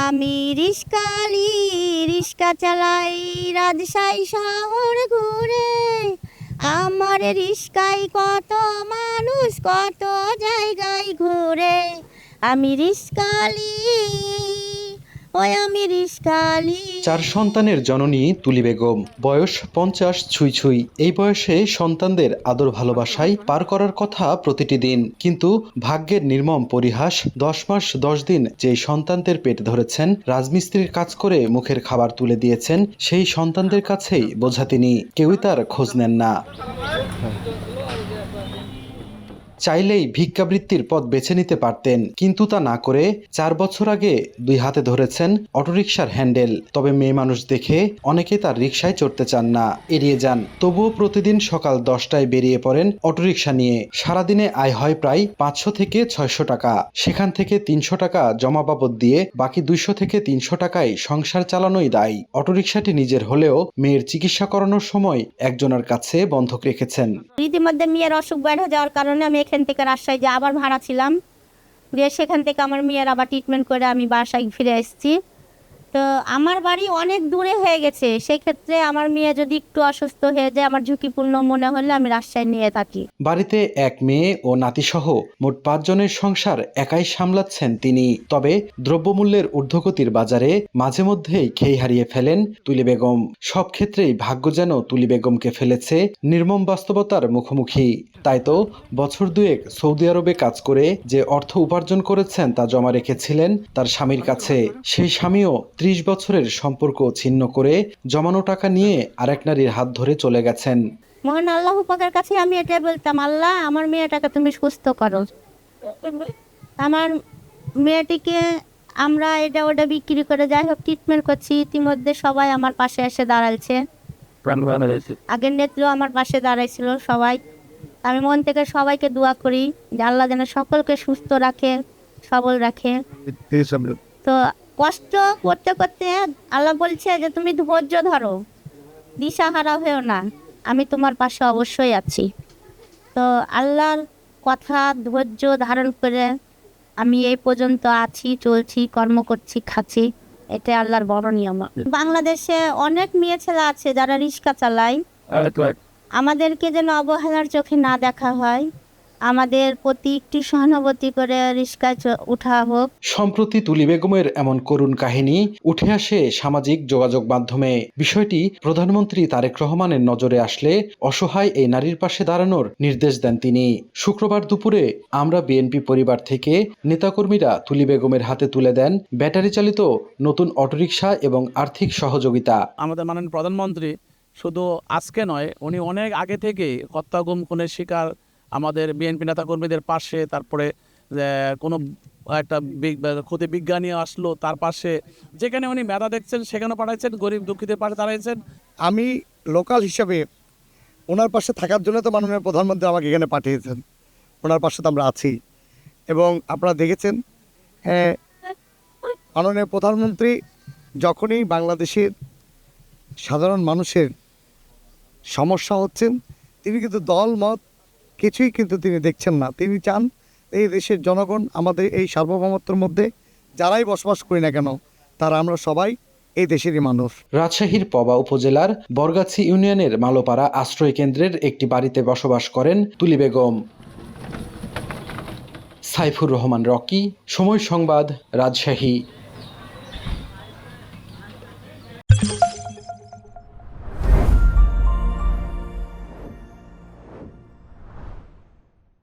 আমি রিস্কালি, রিস্কা চালাই রাজশাহী শহর ঘুরে। আমার রিস্কায় কত মানুষ কত জায়গায় ঘুরে। আমি রিস্কালি, ওই আমি রিস্কালি। 4 সন্তানের জননী তুলি বেগম, বয়স 50 ছুঁই ছুঁই। এই বয়সে সন্তানদের আদর ভালোবাসায় পার করার কথা প্রতিটি দিন, কিন্তু ভাগ্যের নির্মম পরিহাস 10 মাস 10 দিন যেই সন্তানদের পেট ধরেছেন, রাজমিস্ত্রির কাজ করে মুখের খাবার তুলে দিয়েছেন, সেই সন্তানদের কাছেই বোঝা তিনি, কেউই তার খোঁজ নেন না। চাইলেই ভিক্ষাবৃত্তির পথ বেছে নিতে পারতেন, কিন্তু তা না করে 4 বছর আগে 2 হাতে ধরেছেন অটোরিকশার হ্যান্ডেল। তবে মেয়ে মানুষ দেখে অনেকে তার রিকশায় চড়তে চান না, এড়িয়ে যান। তবুও প্রতিদিন সকাল 10টায় বেরিয়ে পড়েন অটোরিকশা নিয়ে। সারাদিনে আয় হয় প্রায় 500 থেকে 600 টাকা। সেখান থেকে 300 টাকা জমা বাবদ দিয়ে বাকি 200 থেকে 300 টাকায় সংসার চালানোই দায়। অটোরিকশাটি নিজের হলেও মেয়ের চিকিৎসা করানোর সময় একজনের কাছে বন্ধক রেখেছেন। রীতিমধ্যে মেয়ের অসুখ বেড়ে যাওয়ার কারণে আমি এখান থেকে রাজশাহী যে আবার ভাড়া ছিলাম, দিয়ে সেখান থেকে আমার মেয়ের আবার ট্রিটমেন্ট করে আমি বাসায় ফিরে এসেছি। তো আমার বাড়ি অনেক দূরে হয়ে গেছে, সেক্ষেত্রে আমার মেয়ে যদি একটু অসুস্থ হয়ে যায়, আমার ঝুঁকিপূর্ণ মনে হলে আমি রাজশাহী নিয়ে থাকি। বাড়িতে এক মেয়ে ও নাতিসহ মোট 5 জনের সংসার একাই সামলাচ্ছেন তিনি। তবে দ্রব্যমূল্যের ঊর্ধ্বগতির বাজারে মাঝে মধ্যেই খেই হারিয়ে ফেলেন তুলি বেগম। সব ক্ষেত্রেই ভাগ্য যেন তুলি বেগমকে ফেলেছে নির্মম বাস্তবতার মুখোমুখি। তাই তো বছর দুয়েক সৌদি আরবে কাজ করে যে অর্থ উপার্জন করেছেন তা জমা রেখেছিলেন তার স্বামীর কাছে। সেই স্বামীও 30 বছরের সম্পর্ক ছিন্ন করে জমানো টাকা নিয়ে আরেক নারীর হাত ধরে চলে গেছেন। মহান আল্লাহ পাকের কাছে আমি এটাই বলতাম, আল্লাহ আমার মেয়েটাকে তুমি সুস্থ করো। আমার মেয়েটিকে আমরা এটা ওটা বিক্রি করে যাই হোক ট্রিটমেন্ট করছি, ইতিমধ্যে সবাই আমার পাশে এসে দাঁড়াচ্ছে। আগের নেত্রীও আমার পাশে দাঁড়াইছিল সবাই। আমি মন থেকে সবাইকে দোয়া করি যে আল্লাহ যেন সকলকে সুস্থ রাখে, সবল রাখে। তো কষ্ট করতে করতে আল্লাহ বলছে যে তুমি ধৈর্য ধরো, দিশাহারা হয়েও না, আমি তোমার পাশে অবশ্যই আছি। তো আল্লাহর কথা ধৈর্য ধারণ করে আমি এই পর্যন্ত আছি, চলছি, কর্ম করছি, খাচ্ছি। এটা আল্লাহর বড় নিয়ম। বাংলাদেশে অনেক মেয়ে ছেলে আছে যারা রিক্সা চালায়, আমাদেরকে যেন অবহেলার চোখে না দেখা হয়, আমাদের প্রতি একটি সহানুভূতি করে রিক্সায় উঠা হোক। সম্প্রতি তুলি বেগমের এমন করুণ কাহিনী উঠে আসে সামাজিক যোগাযোগ মাধ্যমে। বিষয়টি প্রধানমন্ত্রী তারেক রহমানের নজরে আসলে অসহায় এই নারীর পাশে দাঁড়ানোর নির্দেশ দেন তিনি। শুক্রবার দুপুরে আমরা বিএনপি পরিবার থেকে নেতাকর্মীরা তুলি বেগমের হাতে তুলে দেন ব্যাটারি চালিত নতুন অটোরিকশা এবং আর্থিক সহযোগিতা। আমাদের মাননীয় প্রধানমন্ত্রী শুধু আজকে নয়, উনি অনেক আগে থেকে হত্যা গুম খুনের শিকার আমাদের বিএনপি নেতাকর্মীদের পাশে, তারপরে কোনো একটা ক্ষতি বিজ্ঞানী আসলো তার পাশে, যেখানে উনি মেধা দেখছেন সেখানে পাঠাইছেন, গরিব দুঃখীদের পাশে দাঁড়াইছেন। আমি লোকাল হিসাবে ওনার পাশে থাকার জন্য তো মাননীয় প্রধানমন্ত্রী আমাকে এখানে পাঠিয়েছেন, ওনার পাশে তো আমরা আছি। এবং আপনারা দেখেছেন মাননীয় প্রধানমন্ত্রী যখনই বাংলাদেশের সাধারণ মানুষের সমস্যা হচ্ছেন, তিনি কিন্তু দল মত কিছুই কিন্তু তিনি দেখছেন না। তিনি চান এই দেশের জনগণ, আমাদের এই সার্বভৌমত্বের মধ্যে যারাই বসবাস করি না কেন, তারা আমরা সবাই এই দেশেরই মানুষ। রাজশাহীর পবা উপজেলার বরগাছি ইউনিয়নের মালোপাড়া আশ্রয় কেন্দ্রের একটি বাড়িতে বসবাস করেন তুলি বেগম। সাইফুর রহমান রকি, সময় সংবাদ, রাজশাহী।